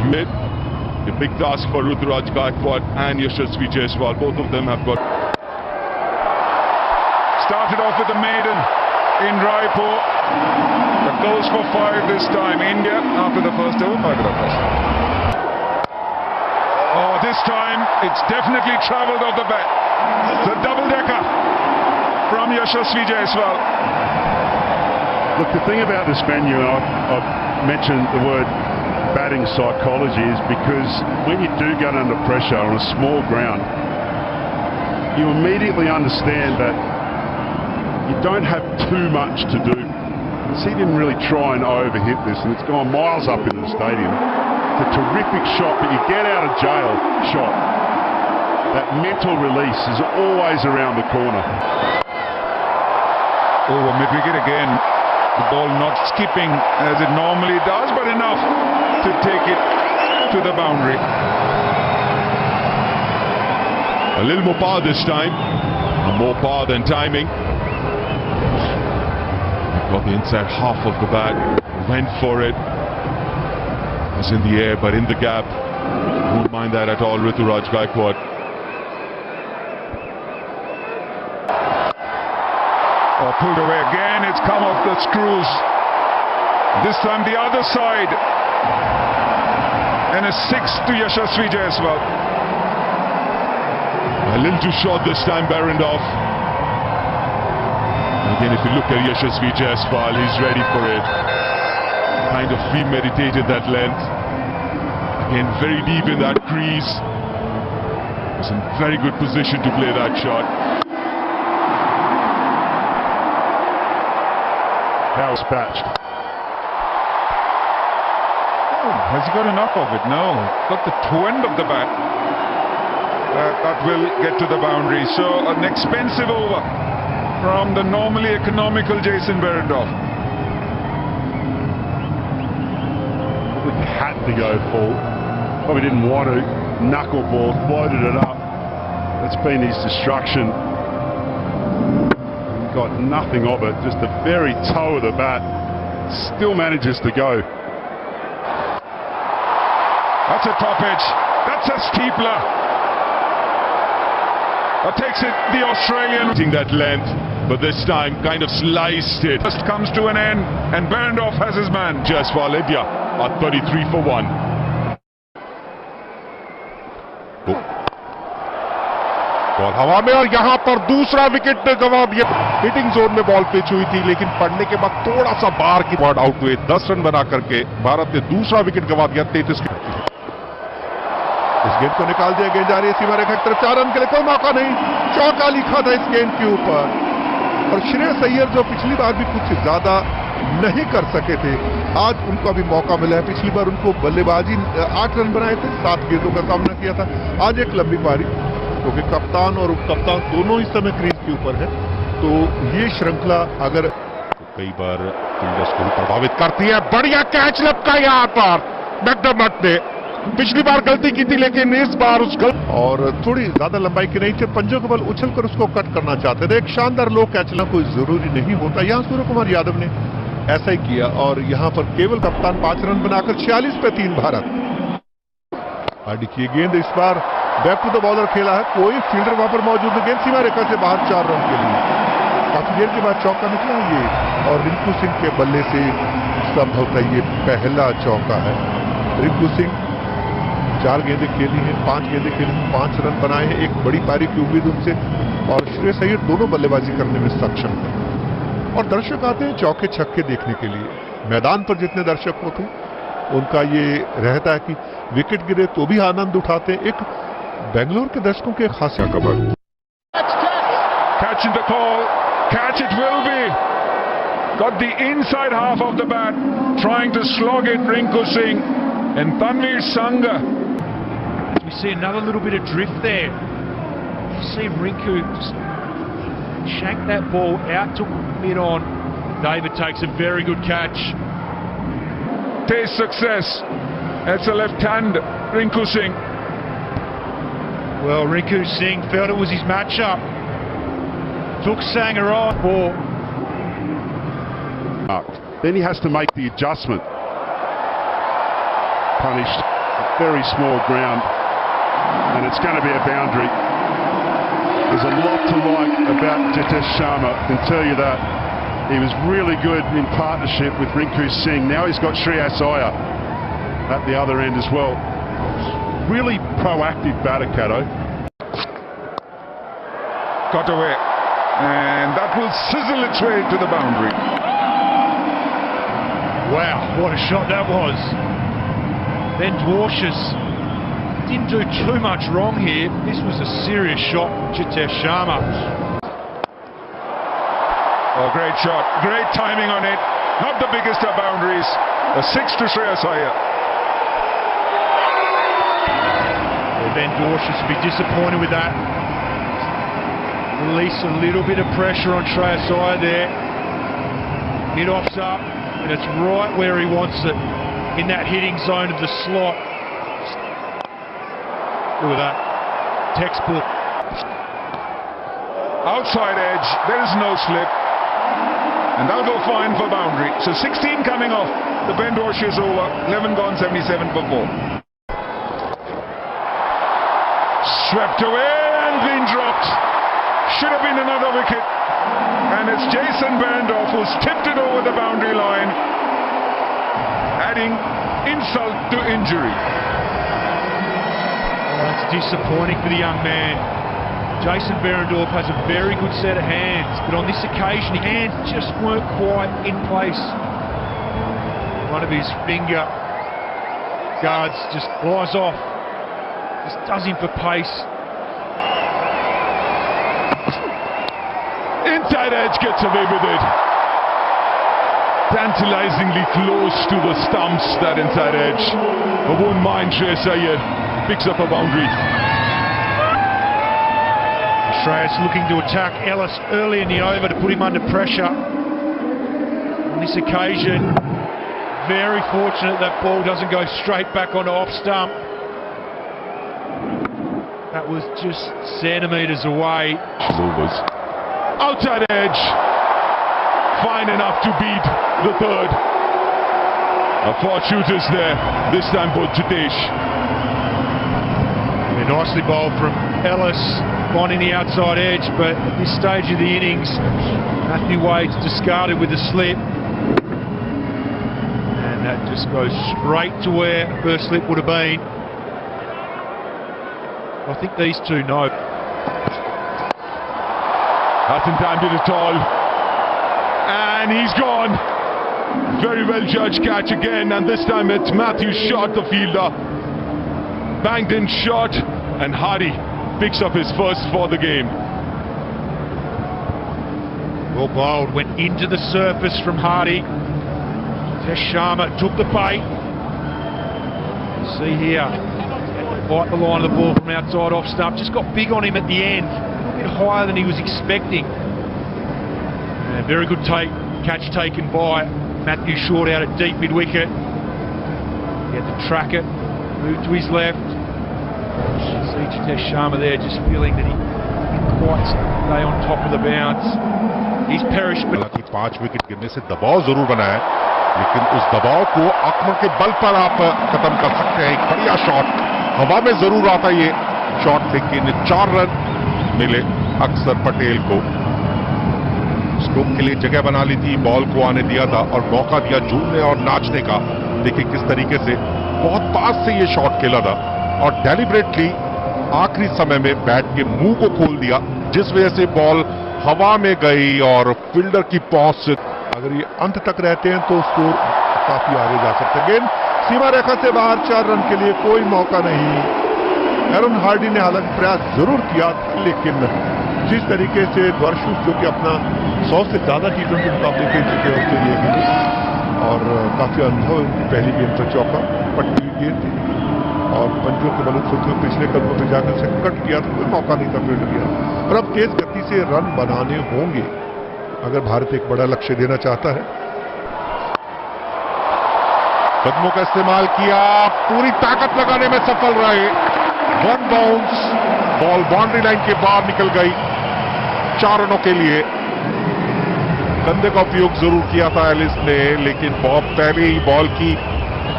mid. A big task for Ruturaj Gaikwad and Yashasvi Jaiswal. Both of them have got... Started off with the maiden in Raipur. The goals for 5 this time. India, after the first over, 5 runs. Oh, this time it's definitely travelled off the bat. The double-decker from Yashasvi Jaiswal. Look, the thing about this venue, and I've mentioned the word batting psychology, is because when you do get under pressure on a small ground, you immediately understand that you don't have too much to do. So he didn't really try and overhit this, and it's gone miles up in the stadium. It's a terrific shot, but you get out of jail shot. That mental release is always around the corner. Over mid-wicket again. The ball not skipping as it normally does, but enough to take it to the boundary. A little more power this time. More power than timing. Got the inside half of the bat. Went for it. Was in the air, but in the gap. Won't mind that at all, Ruturaj Gaikwad. Oh, pulled away again. It's come off the screws. This time the other side. And a 6 to Yashasvi Jaiswal. A little too short this time, Behrendorff. Again, if you look at Yashasvi Jaiswal, he's ready for it. Kind of premeditated that length. Again, very deep in that crease. Was in very good position to play that shot. How dispatched. Oh, has he got enough of it? No. Got the toe end of the bat. That will get to the boundary. So an expensive over from the normally economical Jason Behrendorff. We had to go full. Probably didn't want to. Knuckleball, floated it up. That's been his destruction. Got nothing of it, just the very toe of the bat. Still manages to go. That's a top edge. That's a steepler. That takes it the Australian. That length, but this time kind of sliced it. Just comes to an end, and Behrendorff has his man. Jaiswal India at 33 for 1. Ball हवा में और यहां पर दूसरा wicket गंवा दिया। Hitting zone में ball pitch हुई थी, लेकिन पड़ने के बाद थोड़ा सा बाहर की बॉल आउट हुए। 10 रन बना करके भारत ने दूसरा विकेट गंवा दिया। 33 की इस गेंद को निकाल दिया। गेंद जा रही है सीमा रेखा की तरफ। 4 रन के लिए कोई मौका नहीं। चौका लिखा था इस गेंद के ऊपर। और श्रेयस अय्यर जो पिछली बार भी कुछ ज्यादा नहीं कर सके थे, आज उनको भी मौका मिला है। पिछली बार उनको बल्लेबाजी 8 रन बनाए थे, 7 गेंदों का सामना किया था। आज एक लंबी पारी, क्योंकि कप्तान और उप कप्तान दोनों इस समय क्रीज के ऊपर है, तो ये श्रृंखला अगर कई बार फील्डर्स को भी प्रभावित करती है। बढ़िया कैच लपका यहां पर मैकडर्मट ने। पिछली बार गलती की थी, लेकिन इस बार उस और थोड़ी ज्यादा लंबाई की नहीं थे। पंजों के बल उछलकर उसको कट करना चाहते थे। एक शानदार लो कैच लेना कोई जरूरी नहीं होता। यहां सूर्य कुमार यादव ने ऐसा ही किया, और यहां पर केवल कप्तान 5 रन बनाकर 46 पे 3 भारत। देखिए गेंद इस बार बैक टू द बॉलर खेला है। कोई फील्डर वहां पर मौजूद है। गेंद सीमा रेखा से बाहर 4 रन के लिए। काफी देर के बाद चौका निकला ये, और रिंकू सिंह के बल्ले से संभवतः ये पहला चौका है। रिंकू सिंह 4 गेंदें खेली हैं, 5 गेंदें खेली, 5 रन बनाए हैं। एक बड़ी पारी की उम्मीद उनसे, और श्रेयस अय्यर दोनों बल्लेबाजी करने में सक्षम है। और दर्शक आते हैं चौके छक्के देखने के लिए। मैदान पर जितने दर्शक होते हैं उनका ये रहता है कि विकेट गिरे तो भी आनंद उठाते हैं। एक बेंगलुरु के दर्शकों के खास खबर। Catch in the call. Catch it will be. Got the inside half of the bat. Trying to slog it, Rinku Singh and Tanveer Sangha. We see another little bit of drift there. You see Rinku just shank that ball out to mid on. David takes a very good catch. Taste success. That's a left hand, Rinku Singh. Well, Rinku Singh felt it was his matchup. Took Sangha on. Then he has to make the adjustment. Punished. very small ground, and it's going to be a boundary. There's a lot to like about Jitesh Sharma, I can tell you that. He was really good in partnership with Rinku Singh. Now he's got Shreyas Iyer at the other end as well. Really proactive batter, Caddo. Got away, and that will sizzle its way to the boundary. Wow, what a shot that was. Ben Dwarshuis didn't do too much wrong here. This was a serious shot from Jitesh Sharma. Oh, great shot, great timing on it. Not the biggest of boundaries. A 6 to Shreyas Iyer. Ben Dwarshuis will be disappointed with that. Release a little bit of pressure on Shreyas Iyer there. Mid-off's up, and it's right where he wants it, in that hitting zone of the slot. Look at that. Textbook. Outside edge, there is no slip. And that'll go fine for boundary. So 16 coming off the Ben Dwarshuis over. 11 gone, 77 for 4. Swept away and been dropped. Should have been another wicket. And it's Jason Behrendorff who's tipped it over the boundary line, adding insult to injury. Oh, that's disappointing for the young man. Jason Behrendorff has a very good set of hands, but on this occasion his hands just weren't quite in place. One of his finger guards just flies off. Just does him for pace. Inside edge gets away with it. Tantalizingly close to the stumps, that inside edge. I won't mind Shreyas Iyer picks up a boundary. Shreyas looking to attack Ellis early in the over to put him under pressure. On this occasion, very fortunate that ball doesn't go straight back onto off stump. That was just centimetres away. Overs. Outside edge. Fine enough to beat the third. A 4 shooters there. This time for Jitesh. Yeah, nicely bowled from Ellis, finding the outside edge, but at this stage of the innings, Matthew Wade's discarded with a slip. And that just goes straight to where first slip would have been. I think these two know. Hasn't timed it at all. And he's gone. Very well judged catch again, and this time it's Matthew Short, the fielder. Banged in shot, and Hardy picks up his first for the game. Well bowled, went into the surface from Hardy. Jitesh Sharma took the bait. See here, bite the line of the ball from outside off stump. Just got big on him at the end, a little bit higher than he was expecting. And very good catch taken by Matthew Short out at deep mid wicket. He had to track it, move to his left. You see Jitesh Sharma there just feeling that he didn't quite stay on top of the bounce. He's perished. हालांकि 5 wicket गिरने से दबाव जरूर बना है, लेकिन उस दबाव को आंखों के बल पर आप खत्म कर सकते हैं. एक बढ़िया शॉट हवा में जरूर आता ये शॉट, लेकिन 4 रन मिले अक्सर पटेल को. स्ट्रोक के लिए जगह बना ली थी, बॉल को आने दिया था और मौका दिया झूमने और नाचने का. देखिए किस तरीके से बहुत पास से ये शॉट खेला था और डेलिबरेटली आखिरी समय में बैट के मुंह को खोल दिया, जिस वजह से बॉल हवा में गई और फील्डर की पहुंच से अगर ये अंत तक रहते हैं तो स्कोर काफी आगे जा सकते हैं. गेंद सीमा रेखा से बाहर, 4 रन के लिए कोई मौका नहीं. एरन हार्डी ने हालांकि प्रयास जरूर किया, लेकिन जिस तरीके से द्वारशूस जो कि अपना 100 से ज्यादा T20 मुकाबले खेल चुके हैं उसके लिए भी, और काफी अनुभव पहली गेंद पर चौका पट्टी गेंद थी और पंचों के बल खुद पिछले कदमों में जाकर से कट किया तो कोई मौका नहीं था फील्ड गया. और अब तेज गति से रन बनाने होंगे अगर भारत एक बड़ा लक्ष्य देना चाहता है. कदमों का इस्तेमाल किया, पूरी ताकत लगाने में सफल रहे. 1 बाउंस, बॉल बाउंड्री लाइन के बाहर निकल गई 4 रनों के लिए. कंधे का उपयोग जरूर किया था एलिस ने, लेकिन बॉब पहले ही बॉल की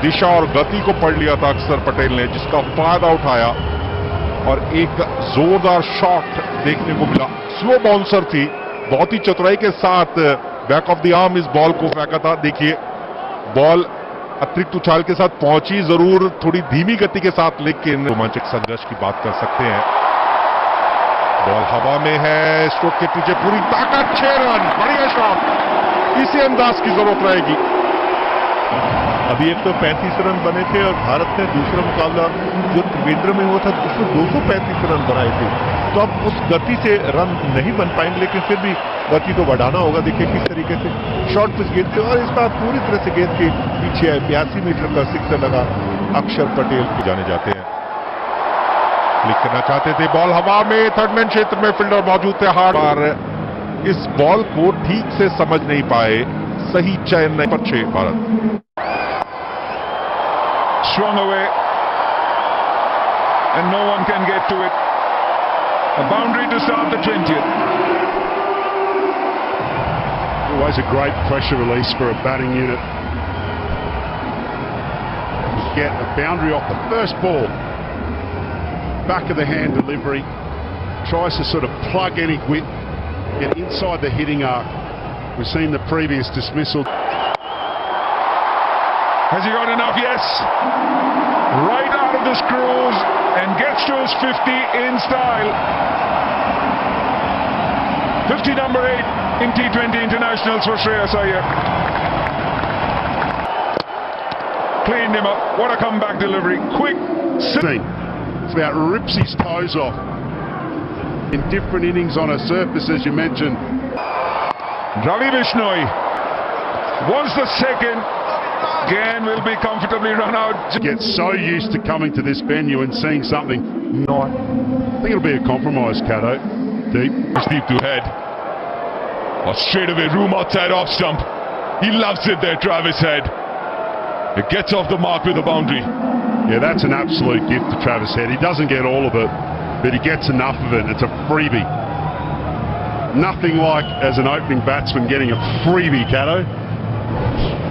दिशा और गति को पढ़ लिया था अक्षर पटेल ने, जिसका फायदा उठाया और एक जोरदार शॉट देखने को मिला। स्लो बाउंसर थी, बहुत ही चतुराई के साथ बैक ऑफ द आर्म इस बॉल को फेंका था। देखिए बॉल अतिरिक्त उछाल के साथ पहुंची जरूर, थोड़ी धीमी गति के साथ, लेकिन रोमांचक संघर्ष की बात कर सकते हैं। बॉल हवा में है, स्ट्रोक के पीछे पूरी ताकत, 6 रन, बढ़िया शॉट, इसी अंदाज की जरूरत रहेगी। अभी एक तो 35 रन बने थे और भारत ने दूसरा मुकाबला जो त्रिवेंद्र में हुआ था उसमें 235 रन बनाए थे, तो अब उस गति से रन नहीं बन पाएंगे, लेकिन फिर भी गति तो बढ़ाना होगा। देखिए किस तरीके से शॉर्ट पिच गेंद थे और इस बार पूरी तरह से गेंद के पीछे 82 मीटर का सिक्सर लगा। अक्षर पटेल जाने जाते हैं, क्लिक करना चाहते थे, बॉल हवा में, थर्ड मैन क्षेत्र में फील्डर मौजूद थे हार्ड, पर इस बॉल को ठीक से समझ नहीं पाए, सही चयन नहीं पर 6 Bharat. Swung away and no one can get to it. A boundary to start the 20th. Always a great pressure release for a batting unit. Get a boundary off the first ball. Back of the hand delivery. Tries to sort of plug any width, get inside the hitting arc. We've seen the previous dismissal. Has he got enough? Yes. Right out of the screws and gets to his 50 in style. 50 number 8 in T20 internationals for Shreyas Iyer. Cleaned him up. What a comeback delivery. Quick. It's about rips his toes off in different innings on a surface, as you mentioned. Ravi Bishnoi was the second. Again will be comfortably run out. Get so used to coming to this venue and seeing something. I think it'll be a compromise, Cato. Deep. Deep to head. Or straight away, room outside off stump. He loves it there, Travis Head. It gets off the mark with a boundary. Yeah, that's an absolute gift to Travis Head. He doesn't get all of it, but he gets enough of it. It's a freebie. Nothing like, as an opening batsman, getting a freebie, Cato.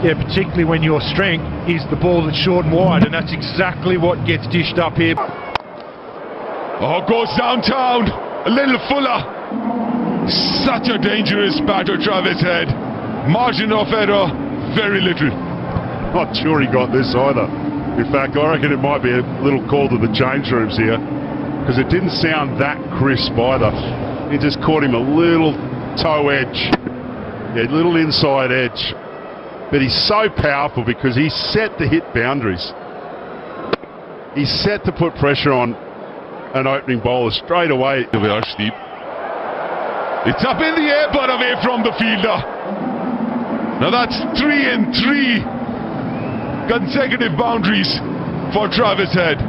Yeah, particularly when your strength is the ball that's short and wide, and that's exactly what gets dished up here. Oh, goes downtown, a little fuller. Such a dangerous batter, Travis Head. Margin of error, very little. Not sure he got this either. In fact, I reckon it might be a little call to the change rooms here, because it didn't sound that crisp either. It just caught him a little toe edge, yeah, little inside edge. But he's so powerful because he's set to hit boundaries. He's set to put pressure on an opening bowler straight away. It's up in the air but away from the fielder. Now that's 3 and 3 consecutive boundaries for Travis Head.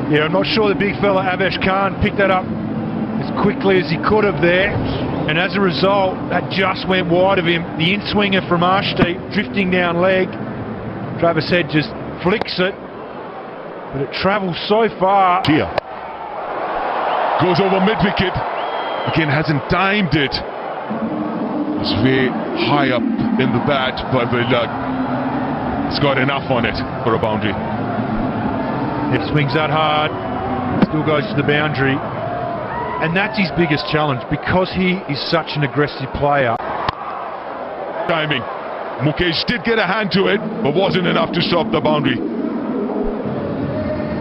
Yeah, I'm not sure the big fella Avesh Khan picked that up as quickly as he could have there, and as a result that just went wide of him. The in-swinger from Arshdeep drifting down leg, Travis Head just flicks it, but it travels so far. Here goes over mid-wicket, again hasn't timed it. It's way high up in the bat, but it's got enough on it for a boundary. It swings that hard, still goes to the boundary. And that's his biggest challenge, because he is such an aggressive player. Timing. Mukesh did get a hand to it, but wasn't enough to stop the boundary.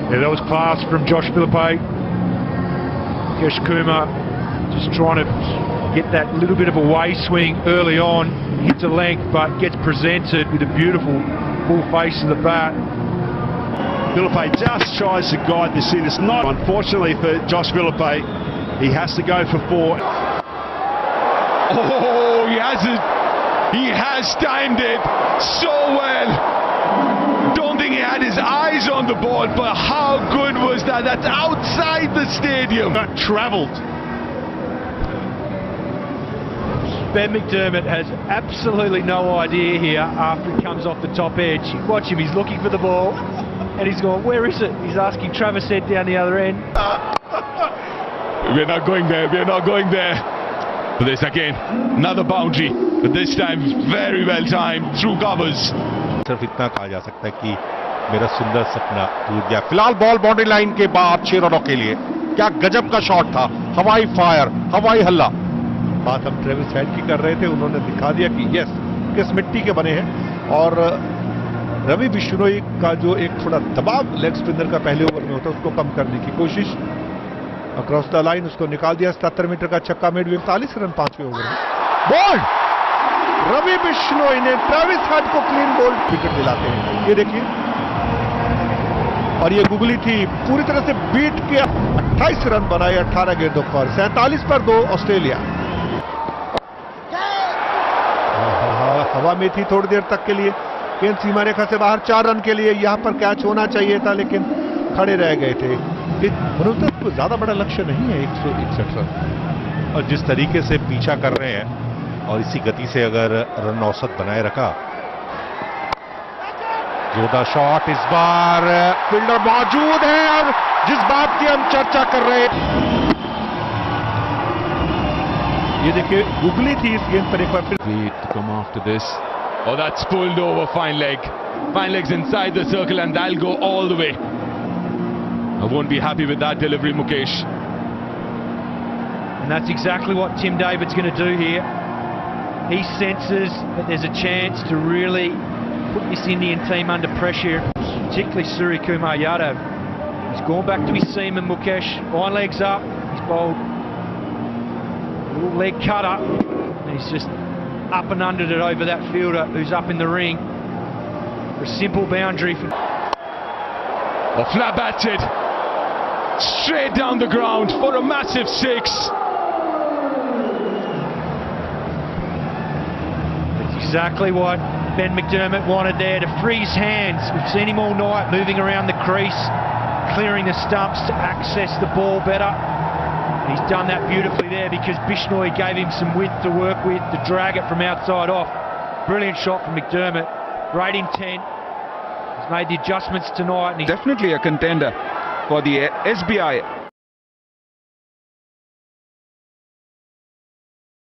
Yeah, that was class from Josh Philippe. Mukesh Kumar just trying to get that little bit of a way swing early on. Hits a length, but gets presented with a beautiful full face of the bat. Philippe just tries to guide this in. It's not, unfortunately for Josh Philippe, he has to go for 4. Oh, he has it. He has timed it so well. Don't think he had his eyes on the ball, but how good was that? That's outside the stadium. That travelled. Ben McDermott has absolutely no idea here after it comes off the top edge. Watch him, he's looking for the ball and he's going, where is it? He's asking Travis Head down the other end. We're not going there, we're not going there. But there's again another boundary, but this time very well timed through covers. सिर्फ इतना कहा जा सकता है कि मेरा सुंदर सपना टूट गया। फिलहाल बॉल बाउंड्री लाइन के बाद 6 रनों के लिए। क्या गजब का शॉट था, हवाई फायर, हवाई हल्ला। बात हम ट्रेविस हेड की कर रहे थे, उन्होंने दिखा दिया कि यस किस मिट्टी के बने हैं। और रवि बिश्नोई का जो एक थोड़ा दबाव लेग स्पिनर का पहले ओवर में होता है उसको कम करने की कोशिश, अक्रॉस द लाइन उसको निकाल दिया। 77 मीटर का छक्का मेड 45 रन 5वें ओवर में। बॉल रवि बिश्नोई ने ट्रेविस हेड को क्लीन बोल्ड विकेट दिलाते हैं। ये देखिए, और ये गुगली थी पूरी तरह से बीट के 28 रन बनाए 18 गेंदों पर। 47 पर 2 ऑस्ट्रेलिया। हवा में थी थोड़ी देर तक के लिए, गेंद सीमा रेखा से बाहर। 4 रन के लिए यहां पर कैच होना चाहिए था, लेकिन खड़े रह गए थे। कोई ज्यादा बड़ा लक्ष्य नहीं है 161 रन। और जिस तरीके से पीछा कर रहे हैं और इसी गति से अगर रन औसत बनाए रखा। जोरदार शॉट, इस बार फील्डर मौजूद है और जिस बात की हम चर्चा कर रहे हैं, ये देखिए गुगली थी इस गेंद पर एक बार फिर। To come after this. Oh, that's pulled over. Fine leg. Fine leg's inside the circle and that'll go all the way. I won't be happy with that delivery, Mukesh. And that's exactly what Tim David's going to do here. He senses that there's a chance to really put this Indian team under pressure, particularly Suryakumar Yadav. He's gone back to his seam and Mukesh. Fine legs up. He's bowled a little leg cutter. And he's just up and undered it over that fielder who's up in the ring for a simple boundary. Oh, flat batted. Straight down the ground for a massive 6. That's exactly what Ben McDermott wanted there, to free his hands. We've seen him all night moving around the crease, clearing the stumps to access the ball better. And he's done that beautifully there because Bishnoi gave him some width to work with to drag it from outside off. Brilliant shot from McDermott. Great intent. He's made the adjustments tonight. And Definitely a contender for the SBI